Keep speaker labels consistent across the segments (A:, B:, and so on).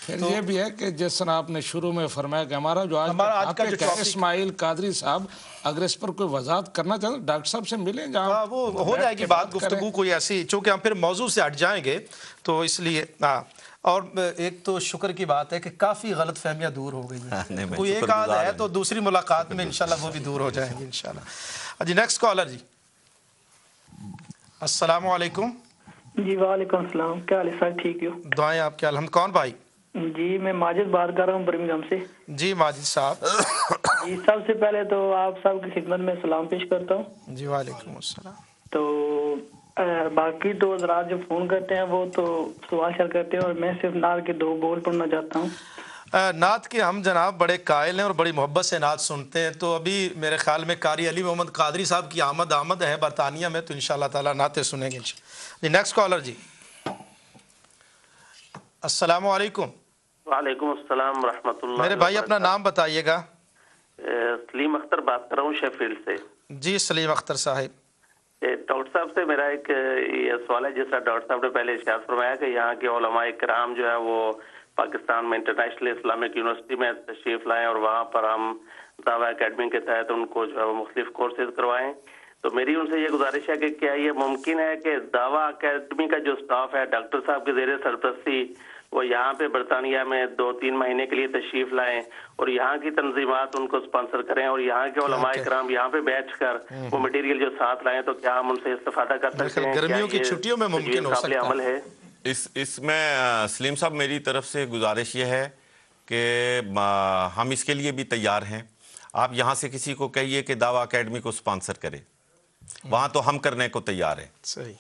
A: پھر یہ بھی ہے کہ جس طرح آپ نے شروع میں فرمایا کہ ہمارا جو آج کا اسماعیل قادری صاحب اگر اس پر کوئی وضاحت کرنا چاہتے ڈاکٹر صاحب سے ملیں جہاں
B: وہ ہو جائے گی بات گفتگو کوئی ایسی، چونکہ ہم پھر موضوع سے ہٹ جائیں گے تو اس لیے اور ایک تو شکر کی بات ہے کہ کافی غلط فہمیاں دور ہو گئی ہیں، کوئی ایک آدھ ہے تو دوسری ملاقات میں انشاءاللہ وہ بھی دور ہو جائیں گے انشاءاللہ۔ جی نیکسٹ کالر جی، السلام علیکم۔
C: جی وعلیکم السلام، کیا حال ہے سر؟ ٹھیک ہو؟
B: دعائیں آپ کے الحمد۔ کون بھائی؟
C: جی میں ماجد بات کر رہا ہوں برمنگھم سے۔
B: جی ماجد صاحب۔
C: جی سب سے پہلے تو آپ سب کی خدمت میں سلام پیش کرتا ہوں۔
B: جی وعلیکم السلام۔
C: تو باقی تو حضرات جو فون کرتے ہیں وہ تو سوال شیئر کرتے ہیں، اور میں صرف نعت کے 2 بول پڑھنا چاہتا ہوں۔
B: نعت کے ہم جناب بڑے قائل ہیں اور بڑی محبت سے نعت سنتے ہیں، تو ابھی میرے خیال میں قاری علی محمد قادری صاحب کی آمد ہے برطانیہ میں، تو انشاءاللہ تعالی نعتیں سنیں گے جی نیکسٹ کالر جی، السلام علیکم۔
D: وعلیکم السلام ورحمۃ اللہ۔
B: میرے بھائی اپنا نام بتائیے گا۔
D: سلیم اختر بات کر رہا ہوں شیفیلڈ سے۔
B: جی سلیم اختر صاحب۔
D: ڈاکٹر صاحب سے میرا ایک یہ سوال ہے، جس طرح ڈاکٹر صاحب نے پہلے ارشاد فرمایا کہ یہاں کے علماء کرام جو ہے وہ پاکستان میں انٹرنیشنل اسلامک یونیورسٹی میں تشریف لائیں اور وہاں پر ہم دعویٰ اکیڈمی کے تحت ان کو جو ہے وہ مختلف کورسز کروائیں، تو میری ان سے یہ گزارش ہے کہ کیا یہ ممکن ہے کہ دعویٰ اکیڈمی کا جو سٹاف ہے ڈاکٹر صاحب کے زیر سرپرستی وہ یہاں پہ برطانیہ میں 2-3 مہینے کے لیے تشریف لائیں اور یہاں کی تنظیمات ان کو سپانسر کریں اور یہاں کے علماء کرام یہاں پہ بیٹھ کر وہ مٹیریل جو ساتھ لائیں، تو کیا ہم ان سے استفادہ کر سکتے ہیں؟
B: گرمیوں کی چھٹیوں میں ممکن ہو سکتا
D: عمل ہے؟
E: اس میں سلیم صاحب میری طرف سے گزارش یہ ہے کہ ہم اس کے لیے بھی تیار ہیں۔ آپ یہاں سے کسی کو کہیے کہ دعویٰ اکیڈمی کو سپانسر کرے، وہاں تو ہم کرنے کو تیار ہیں،
B: صحیح،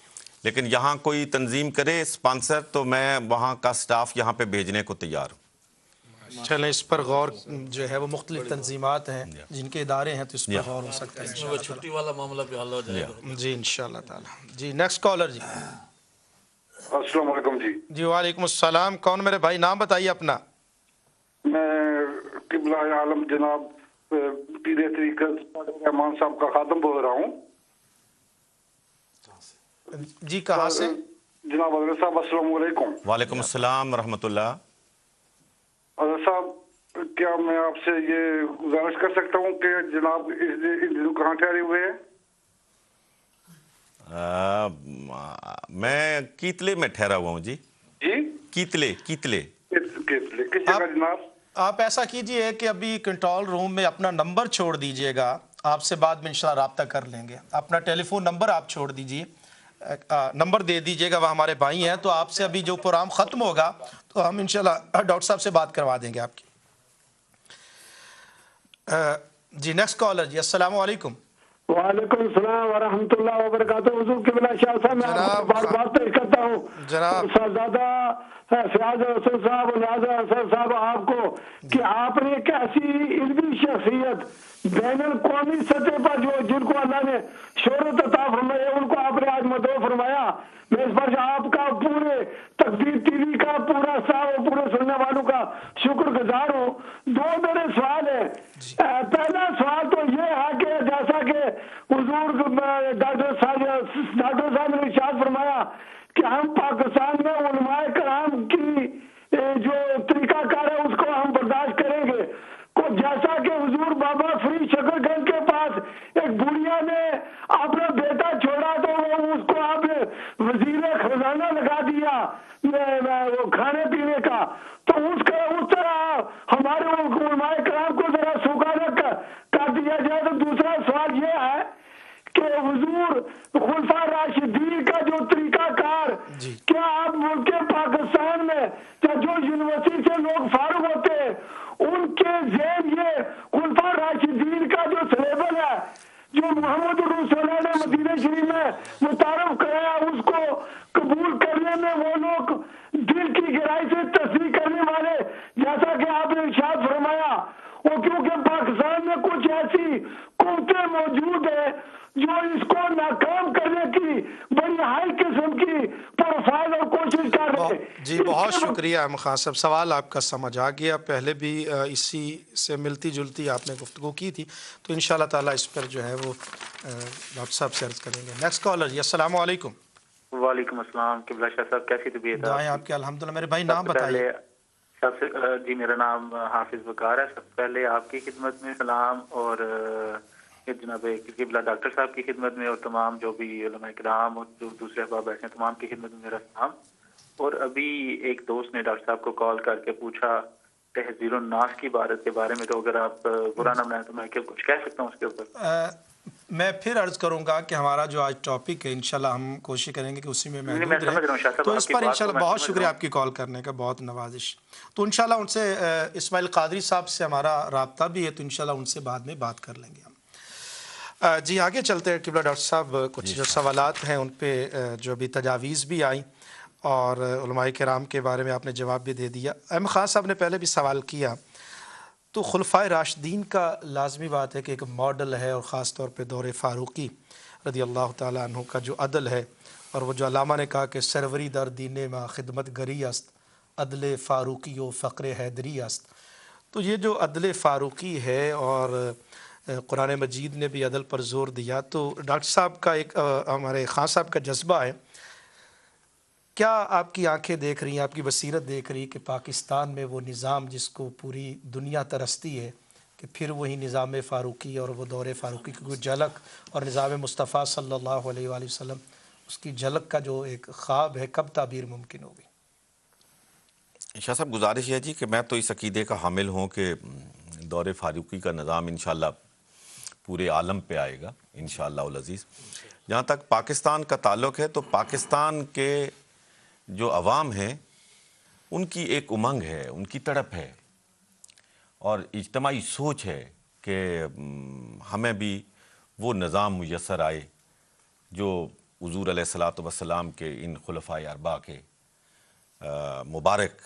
E: لیکن یہاں کوئی تنظیم کرے سپانسر تو میں وہاں کا سٹاف یہاں پہ بھیجنے کو تیار ہوں۔
B: چلیں اس پر غور جو ہے وہ مختلف تنظیمات ہیں جن کے ادارے ہیں، تو اس پر غور ہو سکتا ہے،
F: چھٹی والا معاملہ بھی حل ہو جائے گا
B: جی انشاءاللہ تعالی۔ جی نیکسٹ کالر جی،
G: السلام علیکم جی۔
B: جی وعلیکم السلام۔ کون میرے بھائی؟ نام بتائیے اپنا۔
G: میں قبلہ عالم جناب پیر طریقت رحمان صاحب کا خادم بول رہا ہوں۔
B: جی کہاں سے؟
G: جناب حضرت صاحب السلام علیکم۔
E: وعلیکم السلام ورحمۃ اللہ۔
G: حضرت صاحب کیا میں آپ سے یہ گزارش کر سکتا ہوں کہ جناب ان دنوں کہاں ٹھہرے ہوئے ہیں؟
E: میں کیتلے میں ٹھہرا ہوا ہوں جی۔
G: جی
E: کیتلے
G: کس جگہ جناب؟
B: آپ ایسا کیجئے کہ ابھی کنٹرول روم میں اپنا نمبر چھوڑ دیجئے گا، آپ سے بعد میں انشاءاللہ رابطہ کر لیں گے۔ اپنا ٹیلی فون نمبر آپ چھوڑ دیجئے، نمبر دے دیجئے گا، وہ ہمارے بھائی ہیں، تو آپ سے ابھی جو پروگرام ختم ہوگا تو ہم انشاءاللہ ڈاکٹر صاحب سے بات کروا دیں گے آپ کی۔ جی نیکسٹ کالر جی، السلام علیکم۔
H: وعلیکم السلام ورحمۃ اللہ وبرکاتہ۔ حضور قبلہ شاہ صاحب میں آپ کو بار پیش کرتا ہوں
B: جناب
H: صاحبزادہ فیاض حسن صاحب اور نیاز حسن صاحب آپ کو کہ آپ نے ایک ایسی علمی شخصیت بین الاقوامی سطح پر جو جن کو اللہ نے شہرت عطا فرمائی ہے ان کو آپ نے آج مدعو فرمایا۔ میں اس پر آپ کا پورے تقدیر ٹی وی کا پورا صاحب اور پورے سننے والوں کا شکر گزار ہوں۔ 2 میرے سوال ہیں۔ پہلا سوال تو یہ ہے کہ جیسا کہ حضور ڈاکٹر صاحب نے ارشاد فرمایا کہ ہم پاکستان میں علماء کرام کی جو طریقہ کار ہے اس کو ہم برداشت کریں گے، جیسا کہ حضور بابا فرید شکر گنج کے پاس ایک بڑھیا نے اپنا بیٹا چھوڑا تو وہ اس کو آپ نے وزیر خزانہ لگا دیا وہ کھانے پینے کا، تو اس طرح ہمارے علماء کرام کو ذرا سوکھا کر دیا جائے۔ تو دوسرا سوال یہ ہے کہ حضور خلفاء راشدین کا جو طریقہ کار کیا آپ ملک پاکستان میں جو یونیورسٹی سے لوگ فارغ ہوتے ہیں ان کے ذہن یہ خلفاء راشدین کا جو سلیبس ہے جو محمد رسول اللہ نے مدینہ شریف میں متعارف کرایا اس کو قبول کرنے میں وہ لوگ دل کی گہرائی سے تصدیق کرنے والے، جیسا کہ آپ نے ارشاد فرمایا، وہ کیونکہ پاکستان میں کچھ ایسی قوتیں موجود ہیں جو اس کو ناکام کرنے کی بڑی ہائی قسم کی پروفائل اور کوشش کر رہے ہیں۔
B: جی بہت شکریہ احمد خان صاحب، سوال آپ کا سمجھ آ گیا، پہلے بھی اسی سے ملتی جلتی آپ نے گفتگو کی تھی، تو انشاءاللہ تعالی اس پر جو ہے وہ ڈاکٹر صاحب سے عرض کریں گے۔ نیکسٹ کالر جی، السلام علیکم۔
I: وعلیکم السلام۔ قبلہ شاہ صاحب کیسی طبیعت ہے؟
B: دعائیں آپ کے الحمدللہ۔ میرے بھائی نام بتائیے۔
I: جی میرا نام حافظ وقار ہے. سب سے پہلے آپ کی خدمت میں سلام اور جناب قبلہ ڈاکٹر صاحب کی خدمت میں اور تمام جو بھی علماء کرام اور جو دوسرے احباب بیٹھے ہیں تمام کی خدمت میں میرا سلام. اور ابھی ایک دوست نے ڈاکٹر صاحب کو کال کر کے پوچھا تحذیر الناس کی عبارت کے بارے میں, تو اگر آپ برا نہ منائیں تو میں کچھ کہہ سکتا ہوں اس کے اوپر.
B: میں پھر عرض کروں گا کہ ہمارا جو آج ٹاپک ہے انشاءاللہ ہم کوشش کریں گے کہ اسی میں محدود رہیں, تو اس پر انشاءاللہ بہت شکریہ آپ کی کال کرنے کا, بہت نوازش. تو انشاءاللہ ان سے اسماعیل قادری صاحب سے ہمارا رابطہ بھی ہے, تو انشاءاللہ ان سے بعد میں بات کر لیں گے ہم. جی آگے چلتے ہیں قبلہ ڈاکٹر صاحب, کچھ جو سوالات ہیں ان پہ جو بھی تجاویز بھی آئیں اور علماء کرام کے بارے میں آپ نے جواب بھی دے دیا. احمد خان صاحب نے پہلے بھی سوال کیا, تو خلفائے راشدین کا لازمی بات ہے کہ ایک ماڈل ہے, اور خاص طور پہ دور فاروقی رضی اللہ تعالیٰ عنہ کا جو عدل ہے, اور وہ جو علامہ نے کہا کہ سروری در دین ما خدمت گری است, عدل فاروقی و فقر حیدری است. تو یہ جو عدل فاروقی ہے اور قرآن مجید نے بھی عدل پر زور دیا, تو ڈاکٹر صاحب کا ایک ہمارے خان صاحب کا جذبہ ہے, کیا آپ کی آنکھیں دیکھ رہی ہیں, آپ کی بصیرت دیکھ رہی کہ پاکستان میں وہ نظام جس کو پوری دنیا ترستی ہے, کہ پھر وہی نظام فاروقی اور وہ دور فاروقی کی کوئی جھلک, اور نظام مصطفیٰ صلی اللہ علیہ وآلہ وسلم اس کی جھلک کا جو ایک خواب ہے, کب تعبیر ممکن ہوگی؟
E: شاہ صاحب گزارش ہے جی کہ میں تو اس عقیدے کا حامل ہوں کہ دور فاروقی کا نظام انشاءاللہ پورے عالم پہ آئے گا انشاءاللہ العزیز. جہاں تک پاکستان کا تعلق ہے, تو پاکستان کے جو عوام ہیں ان کی ایک امنگ ہے, ان کی تڑپ ہے, اور اجتماعی سوچ ہے کہ ہمیں بھی وہ نظام میسر آئے جو حضور علیہ الصلاۃ والسلام کے ان خلفائے اربعہ کے مبارک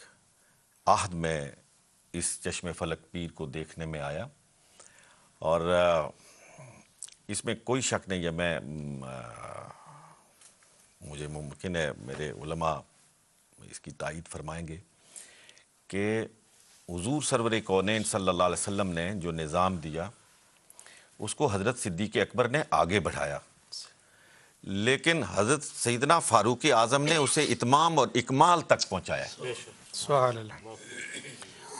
E: عہد میں اس چشم فلک پیر کو دیکھنے میں آیا. اور اس میں کوئی شک نہیں ہے, مجھے ممکن ہے میرے علماء اس کی تائید فرمائیں گے کہ حضور سرور کونین صلی اللہ علیہ وسلم نے جو نظام دیا اس کو حضرت صدیق اکبر نے آگے بڑھایا, لیکن حضرت سیدنا فاروق اعظم نے اسے اتمام اور اکمال تک پہنچایا.
B: سبحان اللہ.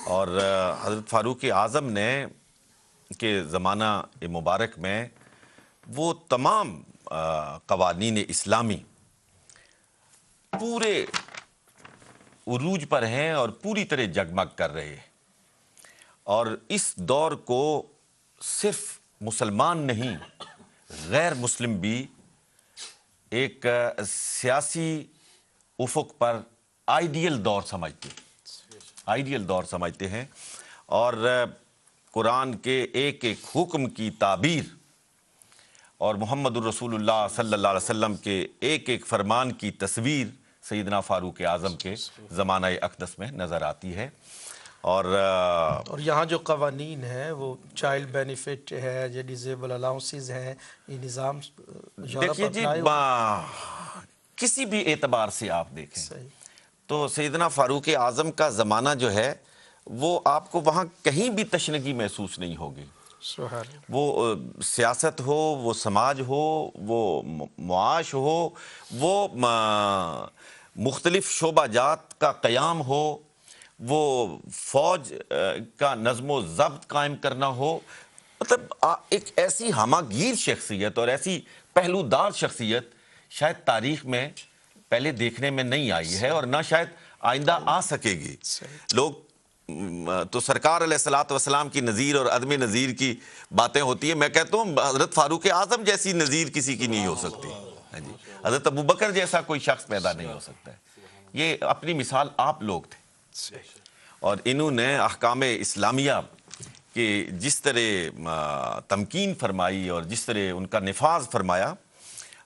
E: اور حضرت فاروق اعظم نے کے زمانہ مبارک میں وہ تمام قوانین اسلامی پورے عروج پر ہیں اور پوری طرح جگمگ کر رہے ہیں, اور اس دور کو صرف مسلمان نہیں غیر مسلم بھی ایک سیاسی افق پر آئیڈیل دور سمجھتے ہیں, اور قرآن کے ایک ایک حکم کی تعبیر اور محمد الرسول اللہ صلی اللہ علیہ وسلم کے ایک ایک فرمان کی تصویر سیدنا فاروق اعظم کے زمانہ اقدس میں نظر آتی ہے. اور
B: یہاں جو قوانین ہیں وہ چائلڈ بینیفٹ ہے, یہ ڈیزیبل الاؤنسز ہیں, یہ نظام
E: دیکھیے جی کسی بھی اعتبار سے آپ دیکھیں تو سیدنا فاروق اعظم کا زمانہ جو ہے وہ آپ کو وہاں کہیں بھی تشنگی محسوس نہیں ہوگی. وہ سیاست ہو, وہ سماج ہو, وہ معاش ہو, وہ مختلف شعبہ جات کا قیام ہو, وہ فوج کا نظم و ضبط قائم کرنا ہو, مطلب ایک ایسی ہماگیر شخصیت اور ایسی پہلودار شخصیت شاید تاریخ میں پہلے دیکھنے میں نہیں آئی ہے, اور نہ شاید آئندہ آ سکے گی. لوگ تو سرکار علیہ الصلاۃ والسلام کی نظیر اور عدم نظیر کی باتیں ہوتی ہیں, میں کہتا ہوں حضرت فاروق اعظم جیسی نظیر کسی کی نہیں ہو سکتی. جی حضرت ابوبکر جیسا کوئی شخص پیدا نہیں ہو سکتا ہے. یہ اپنی مثال آپ لوگ تھے, اور انہوں نے احکام اسلامیہ کی جس طرح تمکین فرمائی اور جس طرح ان کا نفاذ فرمایا,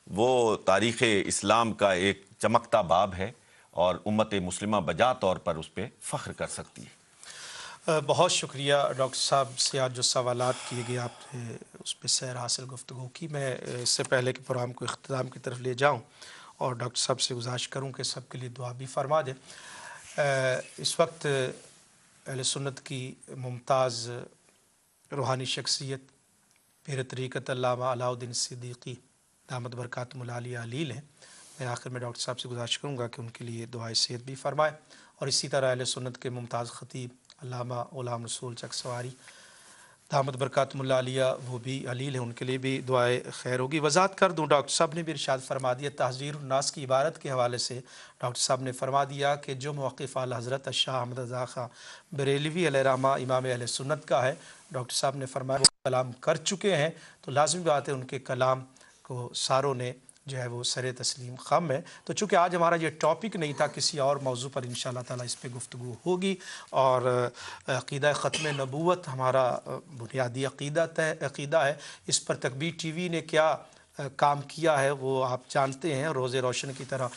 E: وہ تاریخ اسلام کا ایک چمکتا باب ہے, اور امت مسلمہ بجا طور پر اس پہ فخر کر سکتی ہے.
B: بہت شکریہ ڈاکٹر صاحب سے آج جو سوالات کیے گئے آپ نے اس پہ سیر حاصل گفتگو کی. میں اس سے پہلے کہ پروگرام کو اختتام کی طرف لے جاؤں اور ڈاکٹر صاحب سے گزارش کروں کہ سب کے لیے دعا بھی فرما دیں. اس وقت اہل سنت کی ممتاز روحانی شخصیت پیر طریقت علامہ علاء الدین صدیقی دامت برکاتہم العالیہ علیل ہیں. میں آخر میں ڈاکٹر صاحب سے گزارش کروں گا کہ ان کے لیے دعائے صحت بھی فرمائے اور اسی طرح اہل سنت کے ممتاز خطیب علامہ غلام رسول چکسواری دامت برکاتہم اللہ علیہ وہ بھی علیل ہیں، ان کے لیے بھی دعائے خیر ہوگی۔ وضاحت کر دوں، ڈاکٹر صاحب نے بھی ارشاد فرما دیا تحذیر الناس کی عبارت کے حوالے سے، ڈاکٹر صاحب نے فرما دیا کہ جو موقف اعلیٰ حضرت شاہ احمد رضا خاں بریلوی علیہ رحمہ امام اہل سنت کا ہے، ڈاکٹر صاحب نے فرمایا وہ کلام کر چکے ہیں، تو لازمی بات ہے ان کے کلام کو ساروں نے جو ہے وہ سر تسلیم خم ہے۔ تو چونکہ آج ہمارا یہ ٹاپک نہیں تھا، کسی اور موضوع پر انشاءاللہ تعالیٰ اس پہ گفتگو ہوگی، اور عقیدہ ختم نبوت ہمارا بنیادی عقیدہ ہے، اس پر تکبیر ٹی وی نے کیا کام کیا ہے وہ آپ جانتے ہیں، روز روشن کی طرح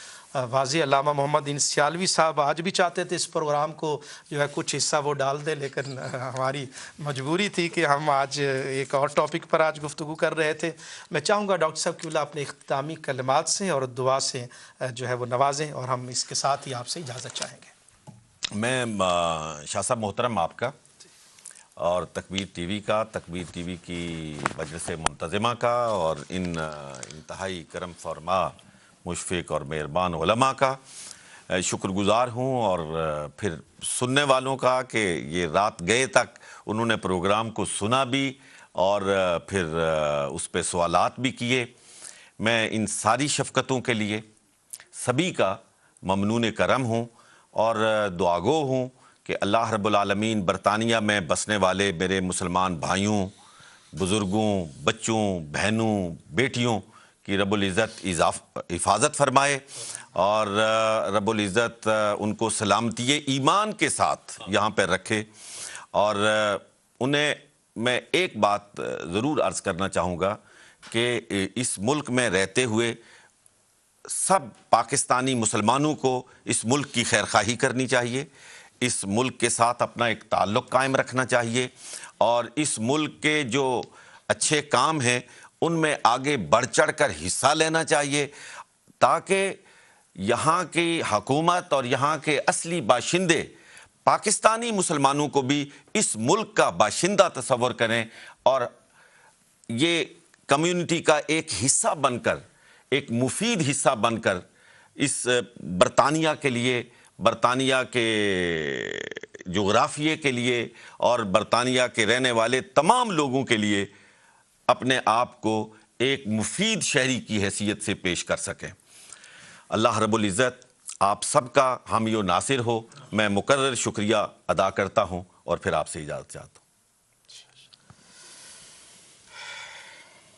B: واضح۔ علامہ محمد انسیالوی صاحب آج بھی چاہتے تھے اس پروگرام کو جو ہے کچھ حصہ وہ ڈال دے، لیکن ہماری مجبوری تھی کہ ہم آج ایک اور ٹاپک پر آج گفتگو کر رہے تھے۔ میں چاہوں گا ڈاکٹر صاحب کہ اللہ اپنے اختتامی کلمات سے اور دعا سے جو ہے وہ نوازیں، اور ہم اس کے ساتھ ہی آپ سے اجازت چاہیں گے۔
E: میں شاہ صاحب محترم آپ کا اور تکبیر ٹی وی کا، تکبیر ٹی وی کی مجلس منتظمہ کا، اور ان انتہائی کرم فرما مشفق اور مہربان علماء کا شکر گزار ہوں، اور پھر سننے والوں کا کہ یہ رات گئے تک انہوں نے پروگرام کو سنا بھی اور پھر اس پہ سوالات بھی کیے۔ میں ان ساری شفقتوں کے لیے سبھی کا ممنون کرم ہوں اور دعاگو ہوں کہ اللہ رب العالمین برطانیہ میں بسنے والے میرے مسلمان بھائیوں، بزرگوں، بچوں، بہنوں، بیٹیوں کی رب العزت حفاظت فرمائے، اور رب العزت ان کو سلامتی ایمان کے ساتھ یہاں پہ رکھے۔ اور انہیں میں ایک بات ضرور عرض کرنا چاہوں گا کہ اس ملک میں رہتے ہوئے سب پاکستانی مسلمانوں کو اس ملک کی خیرخواہی کرنی چاہیے، اس ملک کے ساتھ اپنا ایک تعلق قائم رکھنا چاہیے، اور اس ملک کے جو اچھے کام ہیں ان میں آگے بڑھ چڑھ کر حصہ لینا چاہیے، تاکہ یہاں کی حکومت اور یہاں کے اصلی باشندے پاکستانی مسلمانوں کو بھی اس ملک کا باشندہ تصور کریں، اور یہ کمیونٹی کا ایک حصہ بن کر، ایک مفید حصہ بن کر اس برطانیہ کے لیے، برطانیہ کے جغرافیے کے لیے اور برطانیہ کے رہنے والے تمام لوگوں کے لیے اپنے آپ کو ایک مفید شہری کی حیثیت سے پیش کر سکیں۔ اللہ رب العزت آپ سب کا حامی و ناصر ہو۔ میں مکرر شکریہ ادا کرتا ہوں اور پھر آپ سے اجازت چاہتا ہوں۔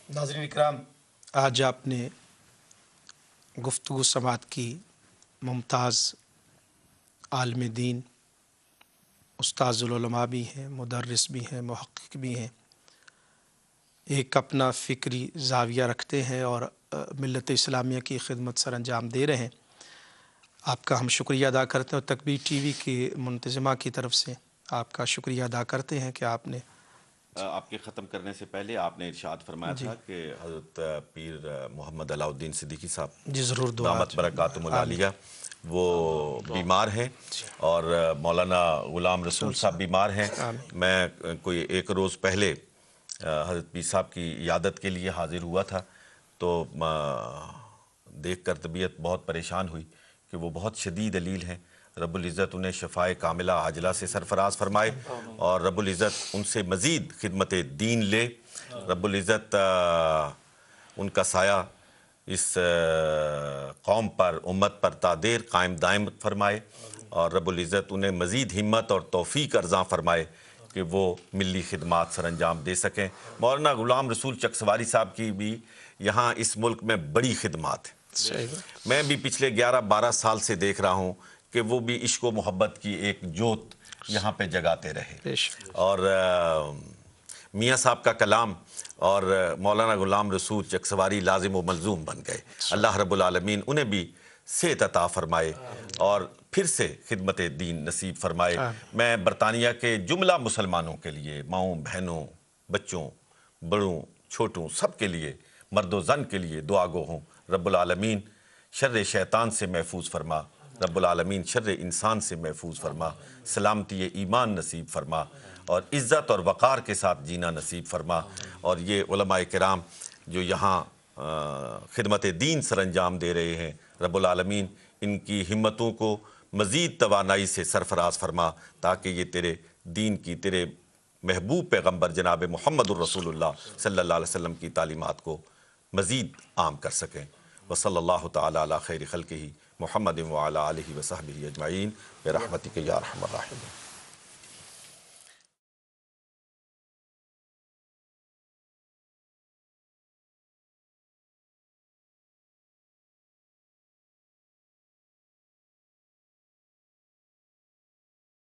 B: ناظرین اکرام، آج آپ نے گفتگو سماعت کی ممتاز عالم دین، استاذ العلماء بھی ہیں، مدرس بھی ہیں، محقق بھی ہیں، ایک اپنا فکری زاویہ رکھتے ہیں اور ملت اسلامیہ کی خدمت سر انجام دے رہے ہیں۔ آپ کا ہم شکریہ ادا کرتے ہیں، اور تکبیر ٹی وی کی منتظمہ کی طرف سے آپ کا شکریہ ادا کرتے ہیں کہ آپ نے
E: آپ کے ختم کرنے سے پہلے آپ نے ارشاد فرمایا تھا کہ حضرت پیر محمد علاء الدین صدیقی صاحب
B: جی ضرور دعا
E: دامت برکاتہم العالیہ وہ بیمار ہیں، اور مولانا غلام رسول صاحب بیمار ہیں۔ میں کوئی ایک روز پہلے حضرت پیر صاحب کی عیادت کے لیے حاضر ہوا تھا، تو دیکھ کر طبیعت بہت پریشان ہوئی کہ وہ بہت شدید علیل ہیں۔ رب العزت انہیں شفائے کاملہ عاجلہ سے سرفراز فرمائے، اور رب العزت ان سے مزید خدمت دین لے۔ رب العزت ان کا سایہ اس قوم پر، امت پر تا دیر قائم دائم فرمائے، اور رب العزت انہیں مزید ہمت اور توفیق ارزاں فرمائے کہ وہ ملی خدمات سر انجام دے سکیں۔ مولانا غلام رسول چکسواری صاحب کی بھی یہاں اس ملک میں بڑی خدمات ہیں۔ میں بھی پچھلے 11-12 سال سے دیکھ رہا ہوں کہ وہ بھی عشق و محبت کی ایک جوت یہاں پہ جگاتے رہے، اور میاں صاحب کا کلام اور مولانا غلام رسول چکسواری لازم و ملزوم بن گئے۔ اللہ رب العالمین انہیں بھی صحت عطا فرمائے اور پھر سے خدمت دین نصیب فرمائے۔ میں برطانیہ کے جملہ مسلمانوں کے لیے، ماؤں بہنوں، بچوں، بڑوں، چھوٹوں، سب کے لیے، مرد و زن کے لیے دعا گو ہوں۔ رب العالمین شر شیطان سے محفوظ فرما، رب العالمین شر انسان سے محفوظ فرما، سلامتی ایمان نصیب فرما، اور عزت اور وقار کے ساتھ جینا نصیب فرما۔ اور یہ علماء کرام جو یہاں خدمت دین سر انجام دے رہے ہیں، رب العالمین ان کی ہمتوں کو مزید توانائی سے سرفراز فرما، تاکہ یہ تیرے دین کی، تیرے محبوب پیغمبر جناب محمد الرسول اللہ صلی اللہ علیہ وسلم کی تعلیمات کو مزید عام کر سکیں۔ وصلی اللہ تعالی علی خیر خلقہ محمد وعلی آلہ وصحبہ اجمعین برحمتک یا ارحم الراحمین۔